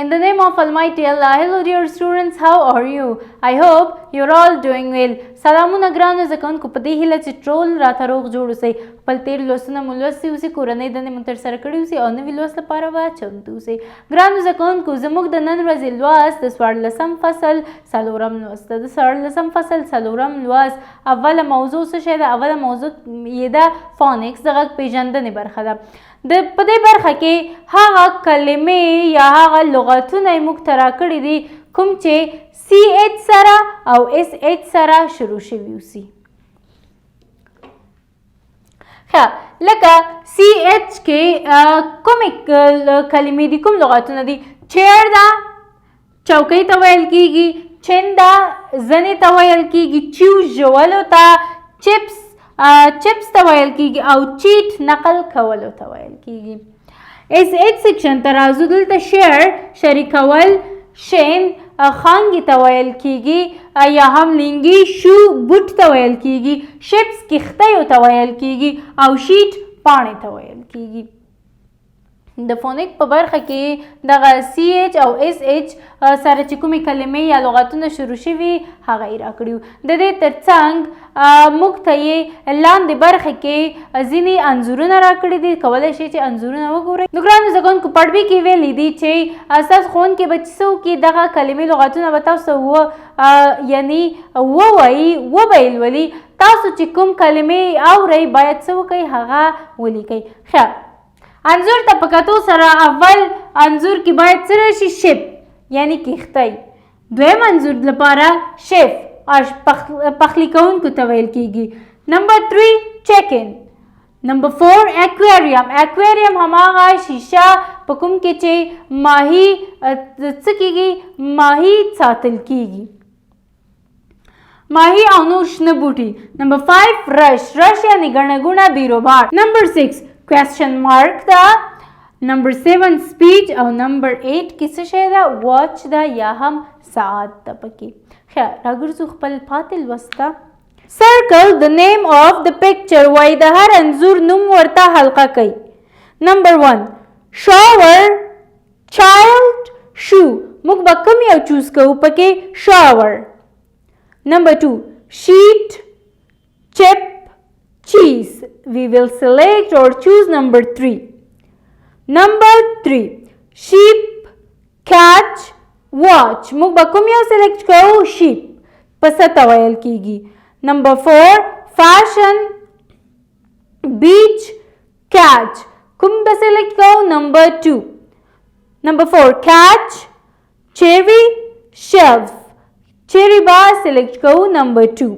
In the name of Almighty Allah. Hello dear students, how are you? I hope you're all doing well. سلامونه ګرانو زده کوونکو په دې هیله چې ټول راته روغ جوړ اوسئ، خپل تېر لوستونه مو لوستي اوسي، کورنۍ دندې مو ترسره کړي اوسي او نوي لوست لپاره به چمتو اوسئ. ګرانو زده کوونکو زموږ د نن ورځې لوست د 14 فصل څلورم لوست ده. د 14 فصل څلورم لوست اوله موضوع څه شی ده؟ اوله موضوع یې ده فونکس، د غږ پیژندنې برخه ده. په دې برخه کې هغه کلمې یا هغه لغتونه یې موږ ته راکړي دي کوم چې CH سره او SH سره شروع شوي اوسي. ښه لکه CH کې کومې کلمې دي، کوم لغتونه دي؟ چیر ده چوکۍ ته ویل کېږي، چین ده زنې ته ویل کېږي، چیو ژولو ته، چپس ته ویل کېږي او چیټ نقل کولو ته ویل کېږي. SH سیکشن ته راځو. دلته شیر شریکول، شین خانګې ته ویل کېږي یا هم لنګي شو بوټ ته ویل کېږي، شپس کښتیو ته ویل کېږي او شیټ پاڼې ته ویل کېږي. د فونیک په برخه کې دغه CH او SH سره چې کومې کلمې یا لغتونه شروع شوي هغه یې راکړي وو. د دې ترڅنګ موږ ته یې لاندې برخه کې ځینې انځورونه راکړي دي، کولی شئ چې انځورونه وګورئ. نو ګرانو زده کوونکو پړبي کې ویلي دي چې ستاسو ښوونکي به چې څه وکړي دغه کلمې لغتونه به تاسو یعنې ووایي، وبه یې لولي. تاسو چې کوم کلمې اورئ باید څه وکئ هغه ولیکئ. ښه انځور ته په کتو سره اول انځور کې باید څه راشي؟ شپ یعنی کښتۍ. دویم انځور لپاره شیف پخلی کوونکو ته ویل کېږي. نمبر 3 چیکن. نمبر 4 اکویریم. اکویریم هماغه شیشه په کوم کې چې ماهي څه کېږي؟ ماهي ساتل کېږي، ماهي او نور شنه بوټي. نمبر 5 رش. رش یعنی ګڼه ګوڼه بیروبار. نمبر 6 question mark ده. نمبر 7 speech او نمبر 8 کې څه شی ده؟ واچ ده یا هم ساعت ده پکې. ښه راګرځو خپل پاتې لوست ته. circle the name of the picture. وایي د هر انځور نوم ورته حلقه کوي. نمبر 1 shower child shoe. موږ به کوم یو چوز کوو پکې؟ shower. نمبر 2 sheet chip cheese. We will select or choose number 3. Number 3 sheep catch watch. موږ به کوم یو سلیکټ کوو؟ sheep پسه ته ویل کېږي. نمبر 4 fashion beach catch. کوم به سلیکټ کوو؟ نمبر 2. نمبر 4 catch cherry shelf. cherry به سلیکټ کوو نمبر 2.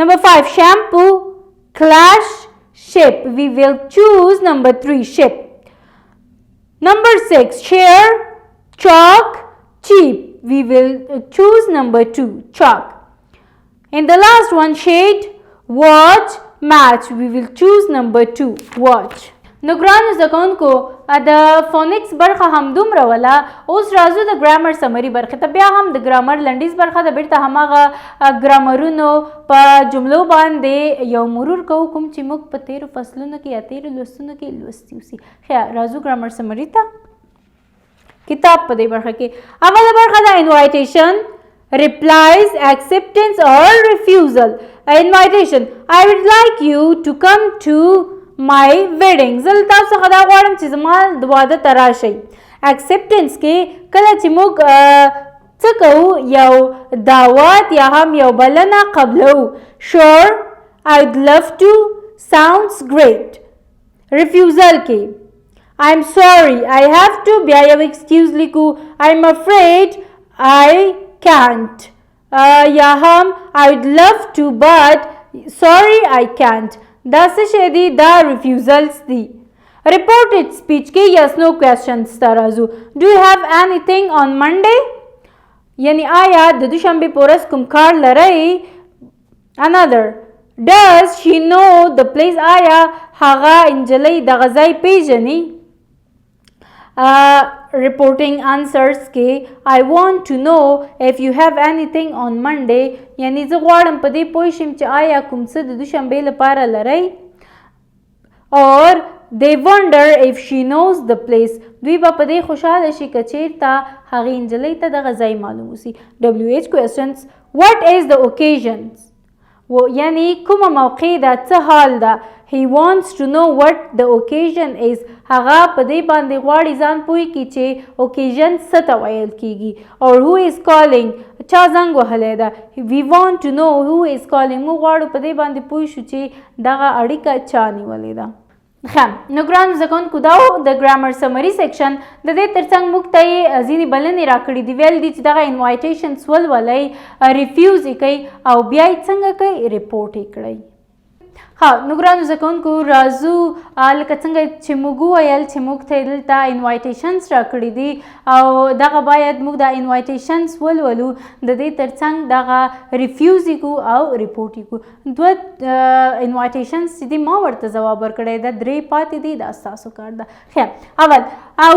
Number 5 shampoo clash ship. We will choose number 3 ship. Number 6 chair chalk cheap. We will choose number 2 chalk. And the last one shade watch match. We will choose number 2 watch. نو ګرانو زده کوونکو د فونکس برخه همدومره وله. اوس راځو د ګرامر سمري برخې ته. بیا هم د ګرامر لنډیز برخه ده. بیرته هماغه ګرامرونو په جملو باندې یو مرور کوو کوم چې موږ په تیرو فصلونو کې یا تیرو لوستونو کې لوستي اوسي. ښه راځو ګرامر سمري ته. کتاب په دې برخه کې اوله برخه ده invitation replies acceptance or refusal. invitation I would like you to come to my wedding. زه تاسو څخه دا غواړم چې زما د واده ته راشئ. acceptance کې کله چې موږ څه کوو؟ یو دعوت یا هم یو بلنه قبلو. sure I'd love to sounds great. refusal کې I'm sorry I have to بیا یو excuse لیکو. I'm afraid I can't یا هم I'd love to but sorry I can't. دا څه شی دي؟ دا refusals دي. reported speech کې yes no questions ته راځو. do you have anything on Monday؟ یعنی آیا د دوشنبې په ورځ کوم کار لرئ؟ another does she know the place؟ آیا هغه نجلۍ دغه ځای پیژني؟ reporting answers کې I want to know if you have anything on Monday. یعنی زه غواړم په دې پوه شم چې آیا کوم څه د دوشنبې لپاره لرئ. or they wonder if she knows the place. دوی به په دې خوشحاله شي که چېرته هغې نجلۍ ته دغه ځای معلوم وسي. WH questions. What is the occasions? یعنی کومه موقع ده، څه حال ده. He wants to know what the occasion is. هغه په دې باندې غواړي ځان پوه کړي چې occasion څه ته ویل کیږي. Or who is calling. چا زنګ وهلی ده. We want to know who is calling. موږ غواړو په دې باندې پوه شو چې دغه اړیکه چا نیولې ده. ښه، نو ګرانو زده کوونکو دا و د ګرامر سمري سیکشن. د دې ترڅنګ موږ ته یې ځینې بلنې راکړي دي، ویل دي چې دغه انوایټیشنس ولولئ، ریفیوز یې کوئ او بیا یې څنګه کوئ، ریپورټ یې کړئ. ها، نو ګرانو زده کوونکو راځو لکه څنګه چې موږ وویل چې موږ ته یې دلته انوایټیشنس راکړي دي او دغه باید موږ دا انوایټیشنس ولولو، د دې ترڅنګ دغه ریفیوز یې کړو او ریپورټ یې کړو. دوه انوایټیشنس چې دي ما ورته ځواب ورکړی ده، درې پاتې دي، دا ستاسو کار ده. خیر، اول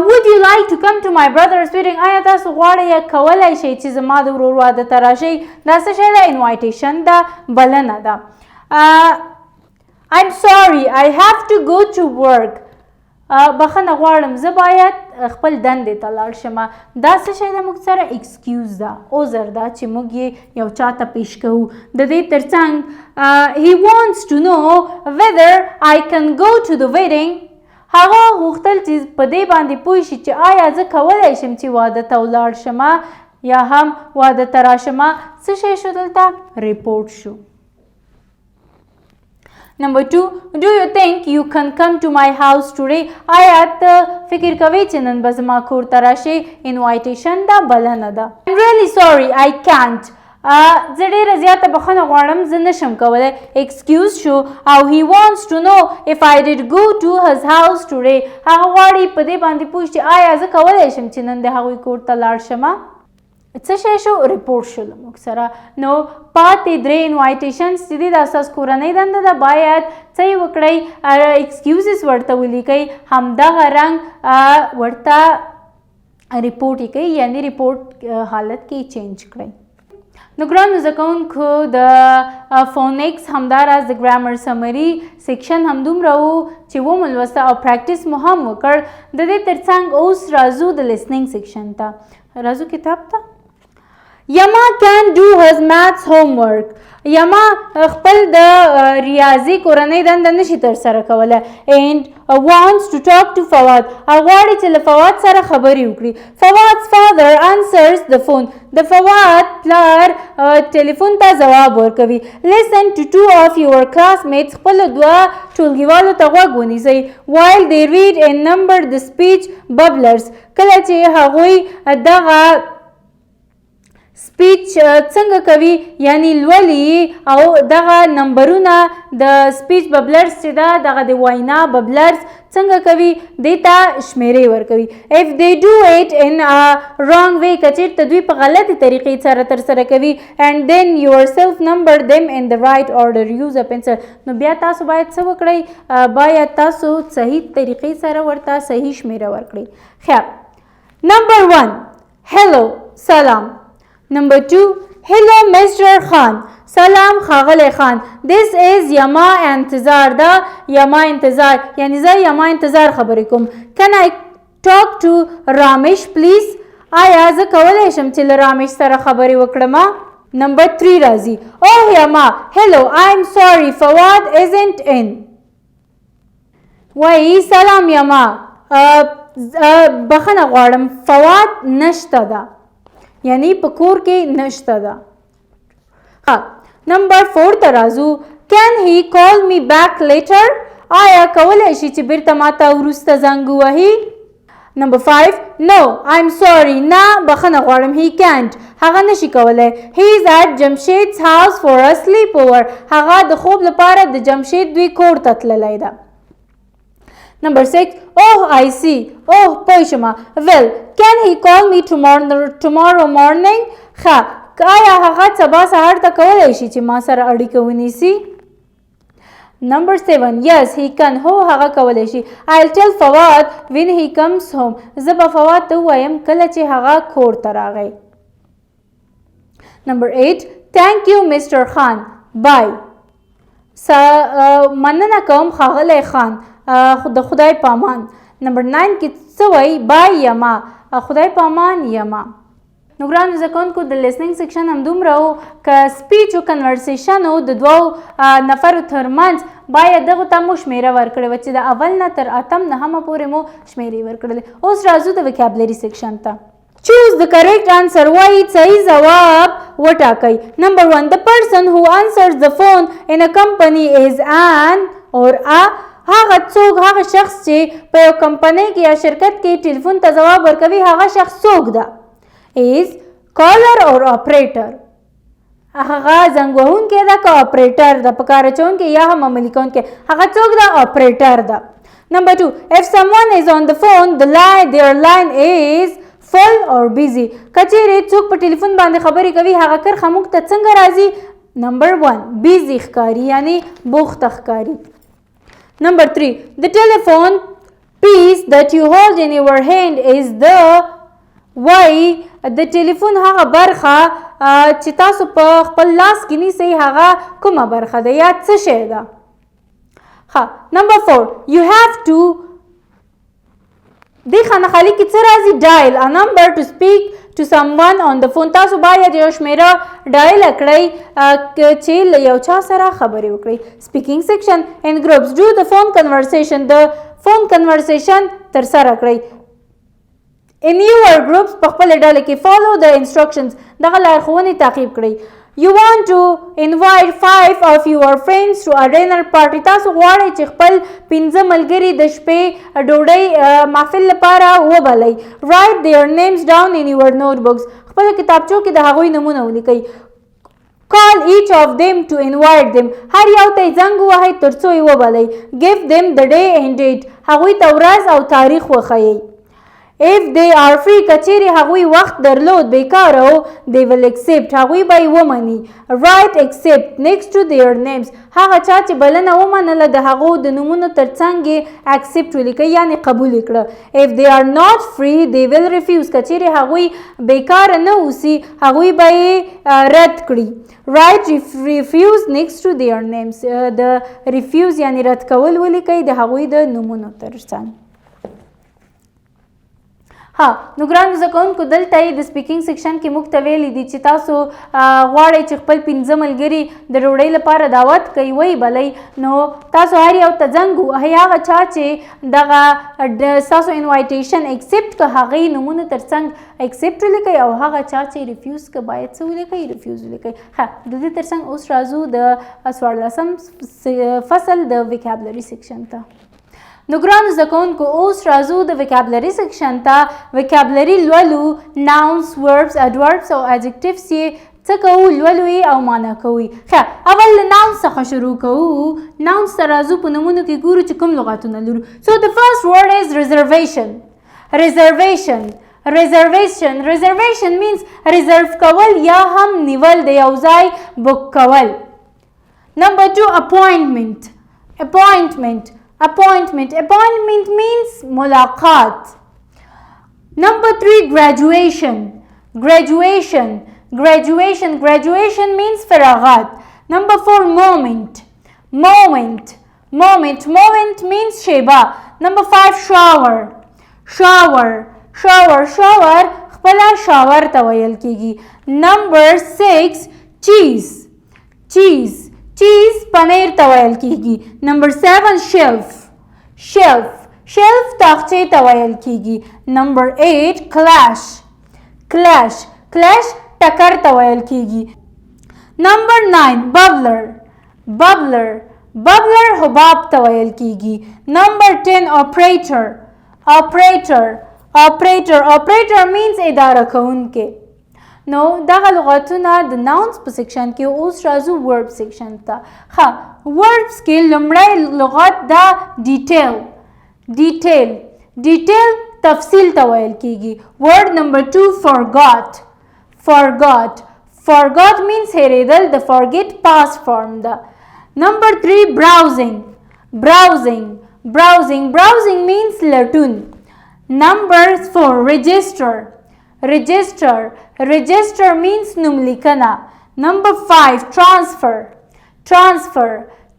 would you like to come to my brother's wedding؟ آیا تاسو غواړئ یا کولی شئ چې زما د ورور واده ته راشئ؟ دا څه شی ده؟ انوایټیشن ده، بلنه ده. I'm sorry, I have to go to work. بخښنه غواړم، زه باید خپل دندې ته لاړ شم. دا څه شی ده؟ موږ سره ایکسکیوز ده، عذر ده چې موږ یې یو چا ته پیش کوو. د دې ترڅنګ he wants to know whether I can go to the wedding. هغه غوښتل چې په دې باندې پوه شي چې آیا زه کولی شم چې واده ته ولاړ شم یا هم واده ته راشم. څه شی شو دلته؟ ریپورټ شو. Number 2, do you think you can come to my house today? آیا ته فکر کوي چې نن به زما کور ته راشې؟ انوایټیشن ده، بلنه ده. I'm really sorry, I can't. زه ډېره زیاته بخښنه غواړم، زه نشم کولی. ایکسکیوز شو او he wants to know if I did go to his house today. هغه غواړي په دې باندې پوه شي آیا زه کولی شم چې نن د هغوی کور ته لاړ شم. څه شی شو؟ ریپورټ شو له موږ سره. نو پاتې درې انوایټیشنس چې دي دا ستاسو کورنۍ دنده ده، باید څه یې وکړئ؟ ایکسکیوزز ورته ولیکئ، همدغه رنګ ورته ریپورټ یې کوئ، یعنی ریپورټ حالت کې چینج کړئ. نو ګرانو زده کوونکو د فونیکس همداراز د ګرامر سمري سیکشن همدومره و چې ومو لوسته او پریکټس مو هم وکړ. د دې ترڅنګ اوس راځو د لیسننګ سیکشن ته. راځو کتاب ته. یما can do his maths homework. یما خپل د ریاضي کورنۍ دنده نشي ترسره کولی and wants to talk to فواد. غواړي چې له فواد سره خبرې وکړي. Fawad's father answers the phone. د فواد پلار ټلیفون ته ځواب ورکوي. Listen to two of your classmates. خپلو دوه ټولګیوالو ته غوږ ونیسئ while they read and number the speech bubblers. کله چې هغوی دغه سپیچ څنګه کوي، یعنی لولي او دغه نمبرونه د سپیچ ببلرز چې ده دغه د وینا ببلرز څنګه کوي، دې ته شمیرې ورکوي. if they do it in a wrong way، که چېرته دوی په غلطې طریقې سره ترسره کوي and then yourself number them in the right order use a pencil. نو بیا تاسو باید څه وکړئ؟ باید تاسو صحیح طریقې سره ورته صحیح شمیره ورکړئ. خیر، نمبر 1 hello، سلام. Number 2, hello Mr. Khan. سلام ښاغلی خان. This is یما انتظار ده، یما انتظار، یعنی زه یما انتظار خبرې کوم. Can I talk to Ramesh please؟ آیا زه کولی شم چې له رامش سره خبرې وکړم؟ Number 3 راځي. Oh یما، hello I'm sorry Fawad isn't in. وایي سلام یما، بخښنه غواړم فواد نشته ده، یعنی په کور کې نشته ده. نمبر 4 ته راځو. Can he call me back later؟ آیا کولی شي چې بیرته ماته وروسته زنګ ووهي؟ Number 5 No I'm sorry، نه بخښنه غواړم he can't، هغه نشي کولی. He is at Jamshed's house for a sleepover، هغه د خوب لپاره د جمشید دوی کور ته تللی ده. Number 6 Oh I see، oh پوه شمه. Well can he call me tomorrow morning؟ ښه، آیا هغه سبا سهار ته کولی شي چې ما سره اړیکه ونیسي؟ Number 7 Yes he can، هو هغه کولی شي. I'll tell Fawad when he comes home، زه به فواد ته ووایم کله چې هغه کور ته راغی. Number 8 Thank you Mr. Khan، bye. مننه کوم ښاغلی خان، د خدای په امان. نمبر 9 کې څه وایي؟ بای یما، خدای په امان یما. نو ګرانو زده کوونکو د لیسننګ سیکشن همدومره و. که سپیچ و کنورسیشن و د دوو نفرو ترمنځ باید دغو ته مو شمیره ورکړې وه چې د اول نه تر اتم نهمه پورې مو شمیرې ورکړلې. اوس راځو د وکابلري سیکشن ته. چوز د کریکټ آنسر وایي صحیح ځواب وټاکئ. نمبر 1 the person who answers the phone in a company is an or a هغه څوک، هغه شخص چې په یو کمپنۍ کې یا شرکت کې ټلیفون ته ځواب ورکوي هغه شخص څوک ده؟ is caller or operator. هغه زنګ وهونکی ده که اپریټر ده؟ په کار اچونکی یا هم عملي کوونکی، هغه څوک ده؟ اپریټر ده. نمبر 2 if someone is on the phone their line is full or busy. کچېرې څوک په ټلیفون باندې خبرې کوي هغه کرښه موږ ته څنګه راځي؟ نمبر 1 busy ښکاري یعنی بوخته ښکاري. Number 3 the telephone piece that you hold in your hand is the وای د ټلیفون هغه برخه چې تاسو په خپل لاس کې نیسئ هغه کومه برخه ده یا څه شی ده؟ ها. نمبر 4 you have to دې خانه خالي کې څه راځي؟ dial a number to speak to someone on the phone. تاسو باید یو شمیره ډایل کړئ چې له یو چا سره خبرې وکړئ. speaking section in groups do the phone conversation. د phone conversation ترسره کړئ. in your groups په خپل ډله کې follow the instructions. دغه لارښوونې تعقیب کړئ. you want to invite 5 of your friends to a dinner party. تاسو غواړئ چې خپل 5 ملګري د شپې ډوډۍ محفل لپاره وبلئ. write their names down in your notebooks. خپل کتابچو کې د هغوی نومونه ولیکئ. call each of them to invite them. هر یو ته زنګ ووهئ تر څو یې وبلئ. give them the day and date. هغوی ته ورځ او تاریخ وښیئ. if they are free کچېرې هغوی وخت درلود بیکاره و they will accept. هغوی به یې ومني. write accept next to their names. هغه چا چې بلنه ومنله د هغو د نومونو تر څنګ یې accept ولیکئ یعنې قبول یې کړه. if they are not free they will refuse. کچېرې هغوی بیکاره نه اوسي هغوی به یې رد کړي. write refuse next to their names. د refuse یعنې رد کول ولیکئ د هغوی د نومونو تر څنګ. ها. نو ګرانو زده کوونکو دلته یې د سپیکینګ سیکشن کې موږ ته ویلي دي چې تاسو غواړئ چې خپل 5 ملګري د ډوډۍ لپاره دعوت کوئ ویې بلئ. نو تاسو هر یو ته زنګ ووهئ. هغه چا چې دغه ستاسو انوایټیشن ایکسپټ که هغې نومونه تر څنګ ایکسپټ ولیکئ او هغه چا چې ریفیوز که باید څه ولیکئ؟ ریفیوز ولیکئ. ښه. د دې تر څنګ اوس راځو د 14 فصل د وکابلري سیکشن ته. نو ګرانو زده کوونکو اوس راځو د وکابلري سیکشن ته. وکابلري لولو. ناونس وربس اډوربس او اډجکټیوس یې څه کوو؟ لولو یې او معنا کوو. ښه. اول له ناونس څخه شروع کوو. ناونس ته راځو په نومونو کې ګورو چې کوم لغتونه لرو. so the first word is reservation. reservation reservation reservation means reserve کول یا هم نیول د یو ځای بک کول. number 2 appointment. appointment appointment appointment means ملاقات. number 3 graduation. graduation graduation graduation means فراغات. number 4 moment. moment moment moment means شیبه. number 5 shower. shower shower shower خپله شاور ته ویل کیږي. number 6 cheese. cheese cheese پنیر ته ویل کیږي. number 7 shelf. shelf shelf تاخچې ته ویل کیږي. number 8 clash. clash clash ټکر ته ویل کیږي. number 9 bubbler. bubbler bubbler حباب ته ویل کیږي. number 10 operator. operator operator operator means اداره کوونکی. نو دغه لغتونه د ناونس په سیکشن کې. اوس راځو ورب سیکشن ته. ښه. وربس کې لومړی لغت دا ډیټیل. ډیټیل ډیټیل تفصیل ته ویل کیږي. ورډ نمبر 2 forgot. forgot forgot means هېرېدل. د forget past form ده. number 3 browsing. browsing browsing browsing means لټون. number 4 register. register register means نوم لیکنه. number 5 transfer. transfer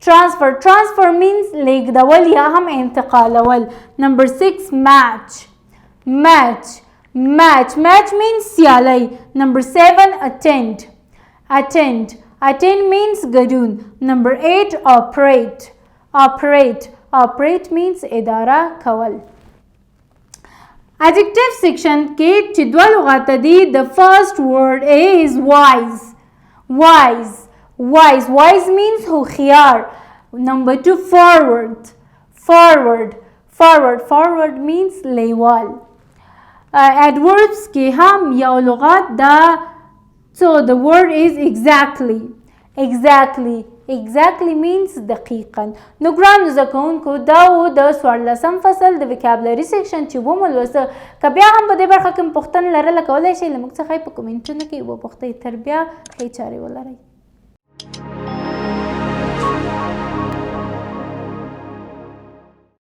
Transfer means لیږدول یا هم انتقالول. Number 6 match means سیالی. Number 7 attend means ګډون. Number 8 operate means اداره کول. Adjective section کې چې دوه لغات دي. The first word is wise means هوښیار. Number 2 forward means لیوال. Adverbs کې هم یو لغات ده. So the word is exactly means دقیقاً. نو ګرانو زده کوونکو دا و د 14 فصل د vocabulary section چې ومولوسته. که بیا هم په دې برخه کې پوښتنه لرله کولی شئ له موږ څخه یې په کومنټونو کې وپوښتئ. تر بیا ښې چارې ولرئ.